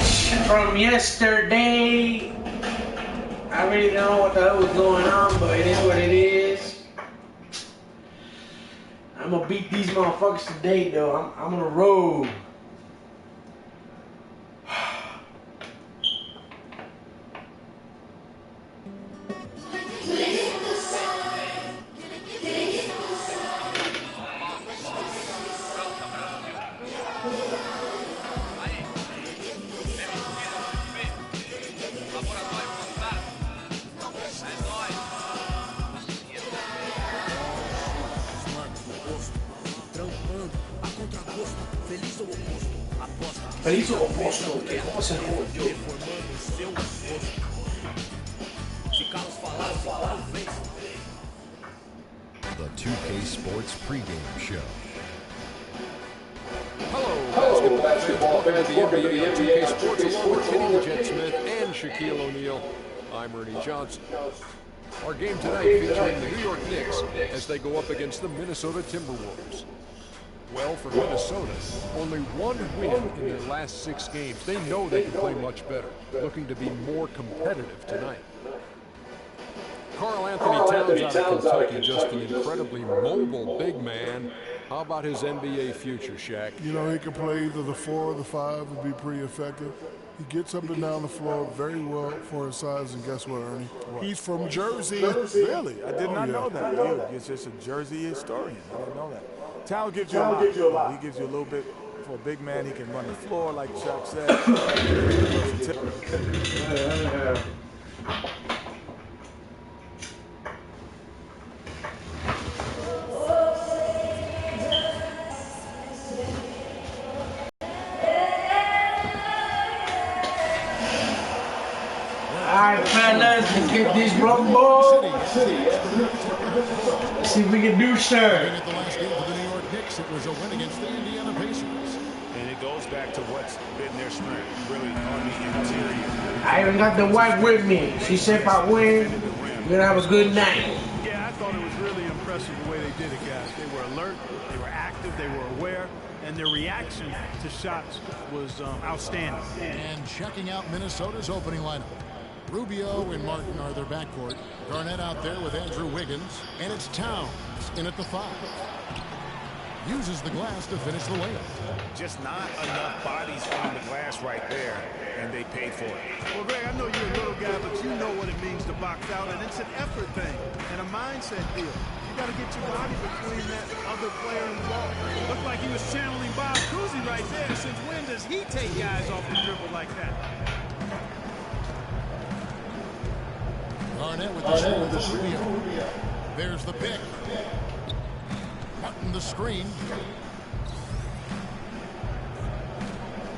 match from yesterday. I really don't know what the hell was going on, but it is what it is. I'm gonna beat these motherfuckers today, though. I'm on the road. Feliz ou oposto? O que você rodeou? The 2K Sports pregame show. Hello, basketball fans. Welcome to the NBA Sports along with Kenny the Jet Smith and Shaquille O'Neal. I'm Ernie Johnson. Our game tonight featuring the New York Knicks as they go up against the Minnesota Timberwolves. Well, for Minnesota, only one win in their last 6 games. They know they can play much better, looking to be more competitive tonight. Karl Anthony Towns out of Kentucky, just an incredibly mobile big man. How about his NBA future, Shaq? You know, he can play either the 4 or the 5 and be pretty effective. He gets up and down the floor very well for his size, and guess what, Ernie? What? He's from Jersey. Really? I did not know that. He's just a Jersey historian. I didn't know that. Towns gives you a lot. He gives you a little bit. For a big man, he can run the floor, like Chuck said. Alright, fellas, let's get this rumble. Let's see if we can do sir. At the last game for the New York Knicks, it was a win against the Indiana Pacers. And it goes back to what's been their strength, really on the interior. I even got the wife with me. She said if I win, we'll have a good night. Yeah, I thought it was really impressive the way they did it, guys. They were alert, they were active, they were aware, and their reaction to shots was outstanding. And checking out Minnesota's opening lineup. Rubio and Martin are their backcourt. Garnett out there with Andrew Wiggins. And it's Towns in at the 5. Uses the glass to finish the layup. Just not enough bodies on the glass right there, and they paid for it. Well, Greg, I know you're a little guy, but you know what it means to box out, and it's an effort thing and a mindset deal. You got to get your body between that other player and the ball. It looked like he was channeling Bob Cousy right there. Since when does he take guys off the dribble like that? Garnett with the Rubio. There's the pick. Martin the screen.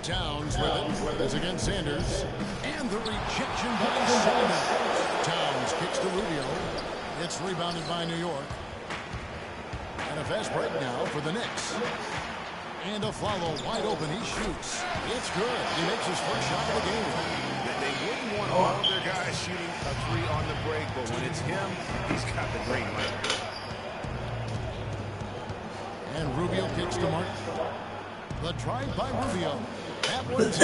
Towns with it as against Sanders. And the rejection by Sanders. Towns kicks to Rubio. It's rebounded by New York. And a fast break now for the Knicks. And a follow wide open. He shoots. It's good. He makes his first shot of the game. They wouldn't want all of their guys shooting a 3 on the break, but when it's him, he's got the green light. And Rubio kicks to Martin. The drive by Rubio. That one's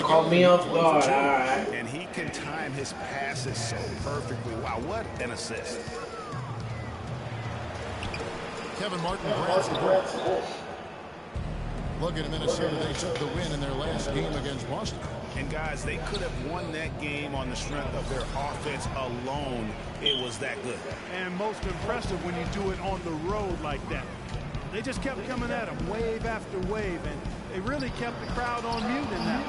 Call me off guard, alright. And he can time his passes so perfectly. Wow, what an assist. Kevin Martin grabs the ball. Look at Minnesota. They took the win in their last game against Boston. And guys, they could have won that game on the strength of their offense alone. It was that good. And most impressive when you do it on the road like that. They just kept coming at him, wave after wave, and they really kept the crowd on mute in that.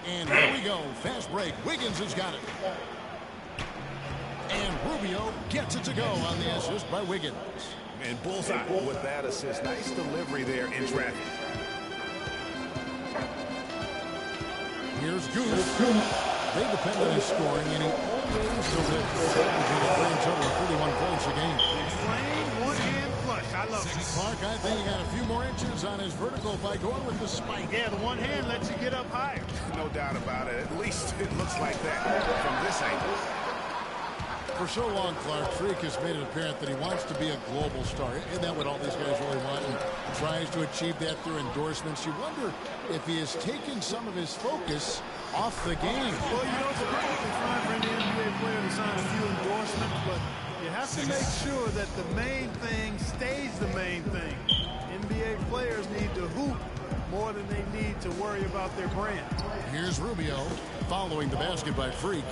And here we go. Fast break. Wiggins has got it. And Rubio gets it to go on the assist by Wiggins. And bullseye with that assist. Nice delivery there in traffic. Here's Goose. They depend on his scoring, and he always delivers. Averaging a grand total of 31 points a game. Plain one-hand flush. I love it. Clark, I think he got a few more inches on his vertical by going with the spike. Yeah, the one hand lets you get up higher. No doubt about it. At least it looks like that from this angle. For so long, Clark, Freak has made it apparent that he wants to be a global star. Isn't that what all these guys really want? And tries to achieve that through endorsements. You wonder if he has taken some of his focus off the game. Well, you know, it's perfectly fine for any NBA player to sign a few endorsements, but you have to make sure that the main thing stays the main thing. NBA players need to hoop more than they need to worry about their brand. Here's Rubio following the basket by Freak.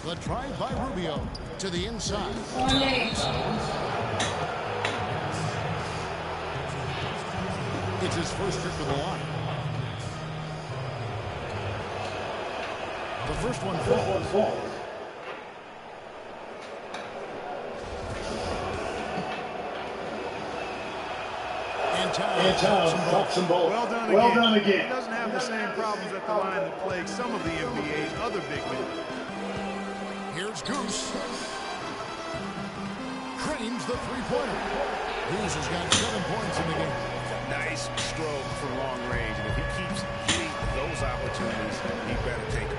The drive by Rubio to the inside. It's his first trip to the line. The first one falls. And Towns drops some ball. Well done again. He doesn't have the same problems at the line that plague some of the NBA's other big men. Here's Goose. Cranes the three-pointer. Goose has got 7 points in the game. Nice stroke from long range, and if he keeps getting those opportunities, he better take them.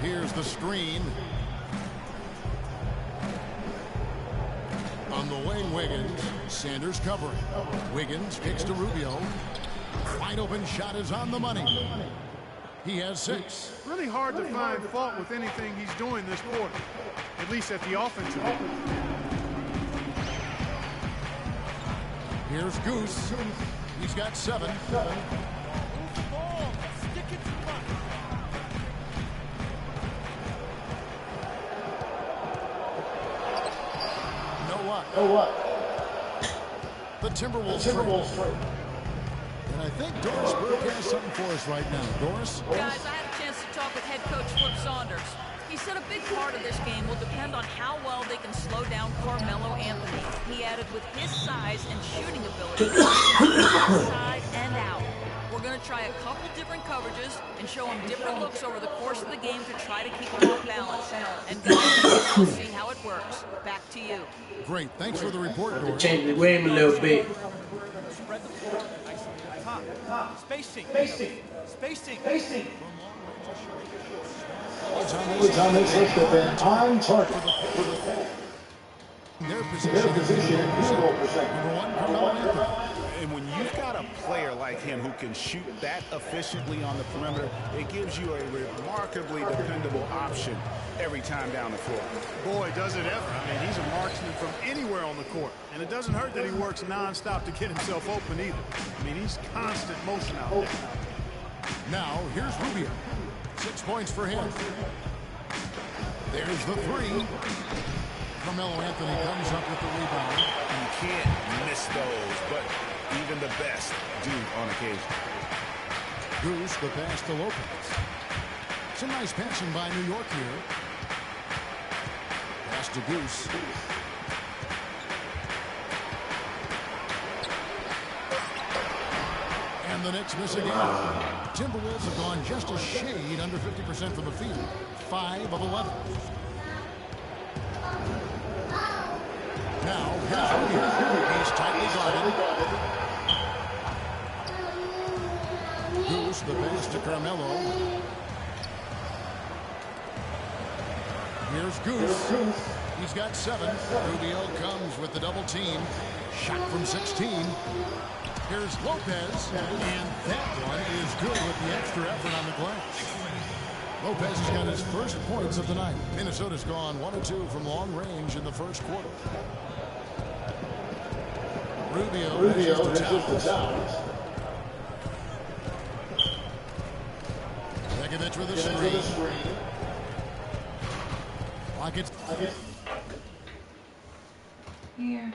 Here's the screen. On the wing, Wiggins. Sanders covering. Wiggins kicks to Rubio. Wide open shot is on the money. He has 6. Really hard to find fault with anything he's doing this quarter, at least at the offensive end. Here's Goose. He's got 7. The Timberwolves trade. And I think Doris Burke has something for us right now. Doris? Guys, I had a chance to talk with head coach Flip Saunders. He said a big part of this game will depend on how well they can slow down Carmelo Anthony. He added with his size and shooting ability, inside and out. We're going to try a couple different coverages and show him different looks over the course of the game to try to keep him off balance. And guys, we'll see how it works. Back to you. Great. Thanks for the report, Doris. Change the game a little bit. Spread the floor. Spacing. On target. Their position is number 1, Carmelo Anthony. And when you've got a player like him who can shoot that efficiently on the perimeter, it gives you a remarkably dependable option every time down the floor. Boy, does it ever. I mean, he's a marksman from anywhere on the court. And it doesn't hurt that he works nonstop to get himself open either. I mean, he's constant motion out there. Now, here's Rubio. 6 points for him. There's the 3. Carmelo Anthony comes up with the rebound. You can't miss those, but even the best do on occasion. Goose, the pass to Lopez. Some nice passing by New York here. Pass to Goose. And the Knicks miss again. Timberwolves have gone just a shade under 50% from the field. 5 of 11. Now, here's Rubio. He's tightly guarded. Goose, the pass to Carmelo. Here's Goose. He's got 7. Rubio comes with the double team. Shot from 16. Here's Lopez. And that one is good with the extra effort on the glass. Lopez has got his first points of the night. Minnesota's gone 1 of 2 from long range in the first quarter. Rubio measures the Towns. Begovic with a screen. Lockett. Here.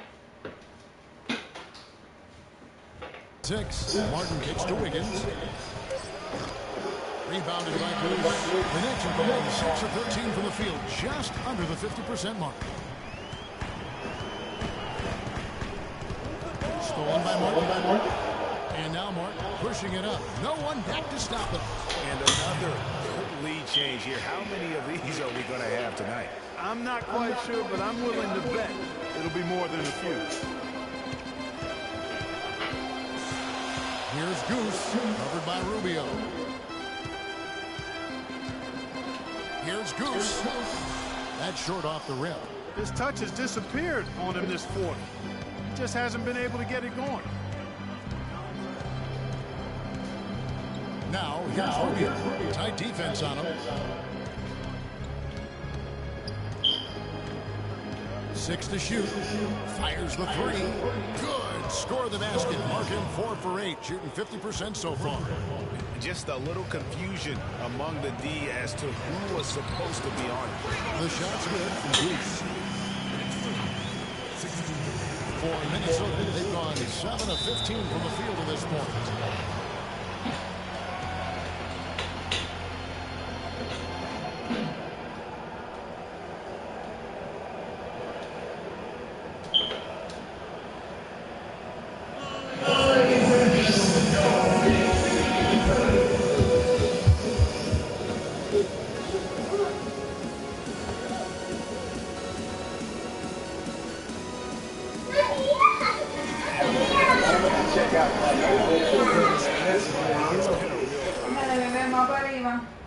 6. Martin kicks to Wiggins. Rebounded by Goose. The Knicks are going 6 of 13 from the field, just under the 50% mark. Stolen by Martin. And now Martin pushing it up. No one back to stop it. And another lead change here. How many of these are we going to have tonight? I'm not quite sure, but I'm willing to bet it'll be more than a few. Here's Goose, covered by Rubio. Here's Goose. That's short off the rim. His touch has disappeared on him this quarter. He just hasn't been able to get it going. Now, here's Rubio. Tight defense on him. 6 to shoot. Fires the 3. Good. Score the basket. Mark him 4 for 8. Shooting 50% so far. Just a little confusion among the D as to who was supposed to be on it. The shot's good from Goose. For Minnesota, they've gone 7 of 15 from the field at this point.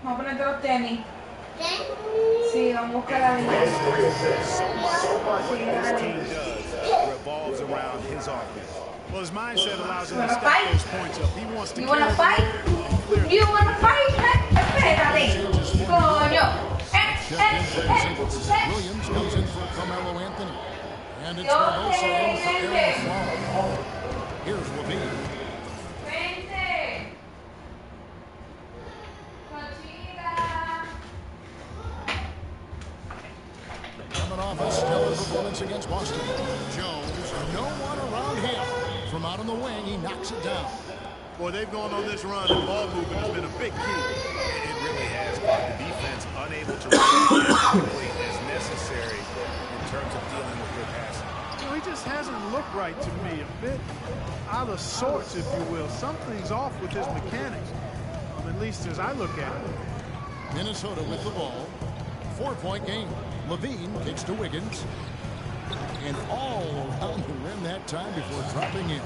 Vamos a ponerte los tenis. Sí, vamos a buscar la línea. Revolves around his offense. Well, his mindset allows him to stack those points up. He wants to. You wanna fight? You wanna fight? Espérate, coño. Williams comes in for Carmelo Anthony. And it's Barbosa in for Aaron Fall. Here's Levine. Coming off a stellar performance against Boston. Jones, no one around him. From out on the wing, he knocks it down. Boy, they've gone on this run, and ball movement has been a big key. It really has. The defense unable to react as quickly as necessary in terms of dealing with their passing. You know, he just hasn't looked right to me. A bit out of sorts, if you will. Something's off with his mechanics, at least as I look at it. Minnesota with the ball. 4-point game. Levine kicks to Wiggins. And all around the rim that time before dropping in.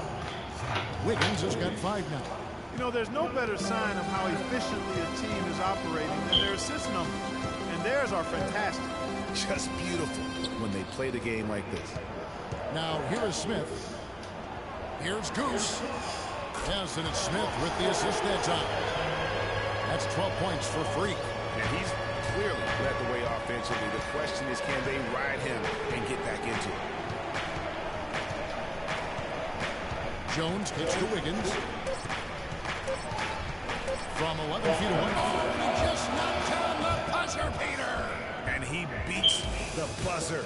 Wiggins has got 5 now. You know, there's no better sign of how efficiently a team is operating than their assist numbers. And theirs are fantastic. Just beautiful when they play the game like this. Now, here is Smith. Here's Goose. Yes, and it's Smith with the assist that time. That's 12 points for Freak. And he's clearly led the way offensively. The question is, can they ride him and get back into it? Jones kicks to Wiggins. From 11 feet away. He just knocked down the buzzer beater. And he beats the buzzer.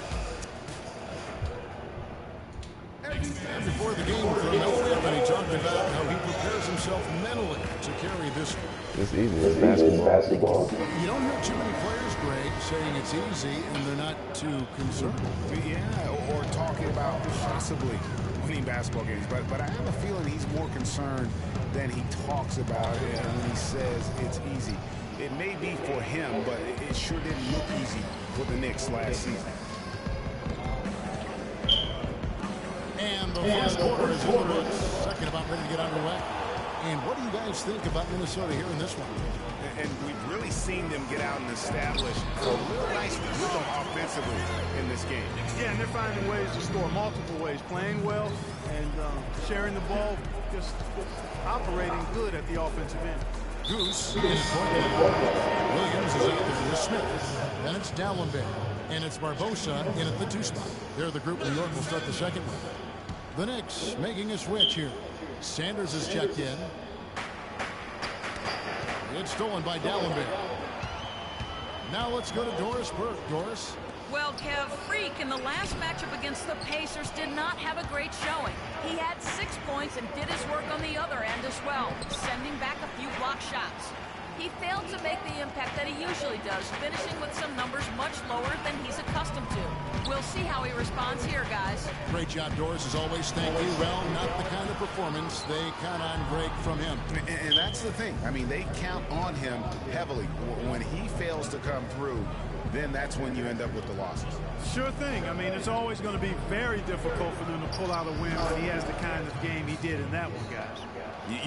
Before the game, Anthony talked about how he prepares himself mentally to carry this. It's easy. It's basketball. You don't hear too many players, Greg, saying it's easy and they're not too concerned. Yeah, or talking about possibly winning basketball games. But I have a feeling he's more concerned than he talks about it when he says it's easy. It may be for him, but it sure didn't look easy for the Knicks last season. And the first quarter is in the books. Second about ready to get underway. And what do you guys think about Minnesota here in this one? And we've really seen them get out and establish a real nice rhythm offensively in this game. Yeah, and they're finding ways to score multiple ways, playing well and sharing the ball, just operating good at the offensive end. Goose in front. Williams is out there with Smith. Then it's Dallenberg. And it's Barbosa in at the 2 spot. They're the group New York will start the second one. The Knicks making a switch here. Sanders is checked in. It's stolen by Dallenberg. Now let's go to Doris Burke. Doris? Well, Kev, Freak in the last matchup against the Pacers did not have a great showing. He had 6 points and did his work on the other end as well, sending back a few block shots. He failed to make the impact that he usually does, finishing with some numbers much lower than he's accustomed to. We'll see how he responds here, guys. Great job, Doris, as always. Thank you. Well, not the kind of performance they count on, Greg, from him. And that's the thing. I mean, they count on him heavily. When he fails to come through, then that's when you end up with the losses. Sure thing. I mean, it's always going to be very difficult for them to pull out a win when he has the kind of game he did in that one, guys.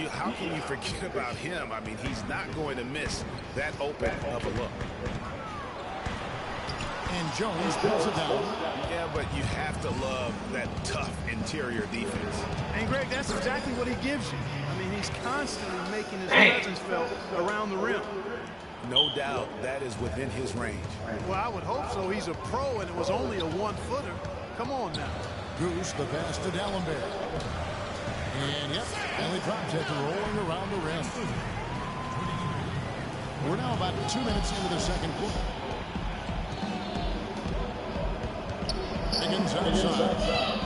How can you forget about him? I mean, he's not going to miss that open of a look. And Jones pulls it down. Yeah, but you have to love that tough interior defense. And Greg, that's exactly what he gives you. I mean, he's constantly making his presence felt around the rim. No doubt that is within his range. Well, I would hope so. He's a pro, and it was only a one-footer. Come on now. Goose the pass to D'Alembert. And yep, finally drops it, rolling around the rim. We're now about 2 minutes into the second quarter. Higgins outside.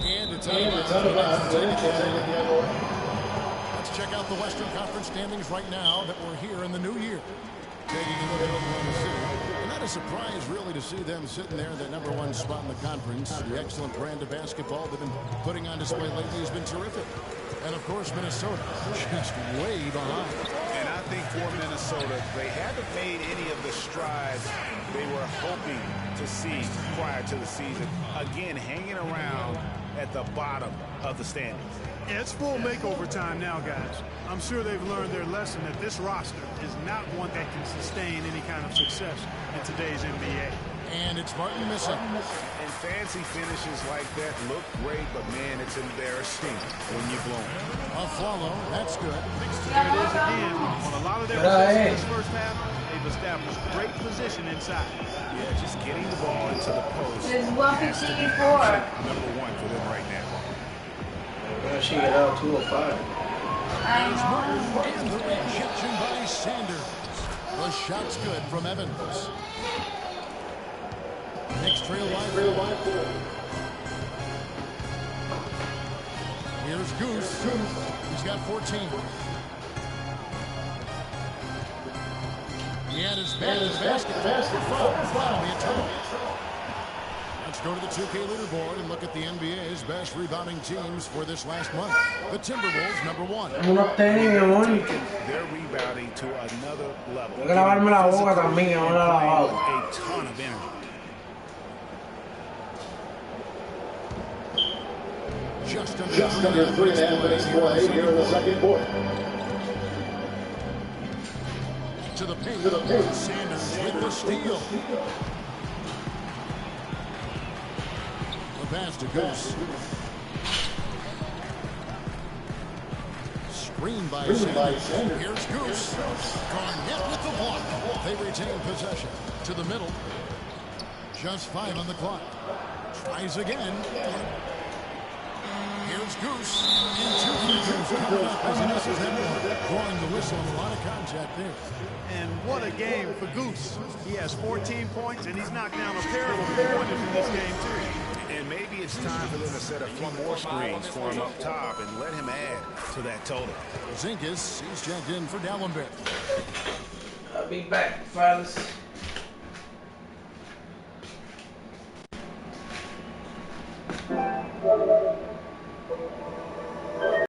And it's out of bounds. Let's check out the Western Conference standings right now that we're here in the new year. Taking a look at Oklahoma City. And not a surprise, really, to see them sitting there in that #1 spot in the conference. The excellent brand of basketball they've been putting on display lately has been terrific. And, of course, Minnesota just way behind. And I think for Minnesota, they haven't made any of the strides they were hoping to see prior to the season. Again, hanging around at the bottom of the standings. Yeah, it's full makeover time now, guys. I'm sure they've learned their lesson that this roster is not one that can sustain any kind of success in today's NBA. And it's Martin missing. And fancy finishes like that look great, but man, it's embarrassing when you blow them. A follow, that's good. There it is again. On a lot of their possessions this first half, they've established great position inside. Yeah, just getting the ball into the post. There's 154. #1 for them right now. Well, she got out 205. And the rejection by Sanders. The shot's good from Evans. Knicks trail by 4. Here's Goose. He's got 14. He had his basket. Let's go to the 2K leaderboard and look at the NBA's best rebounding teams for this last month. The Timberwolves, #1. They're rebounding to another level. Voy a lavarme la boca también, ahora la lavo. A ton of energy. Just under 3.5 minutes play here in the second quarter. To the paint. Sanders with the steal. The pass to Goose. Screen by Sanders. Here's Goose. Garnett with the block. They retain possession. To the middle. Just 5 on the clock. Tries again. Here's Goose. And 2 free throws coming up as he misses that one. Blowing the whistle and a lot of contact there. And what a game for Goose. He has 14 points, and he's knocked down a pair of three-pointers in this game, too. And maybe it's time for them to set a few more screens for him up top and let him add to that total. Zinkus, he's checked in for D'Alembert. I'll be back, fellas.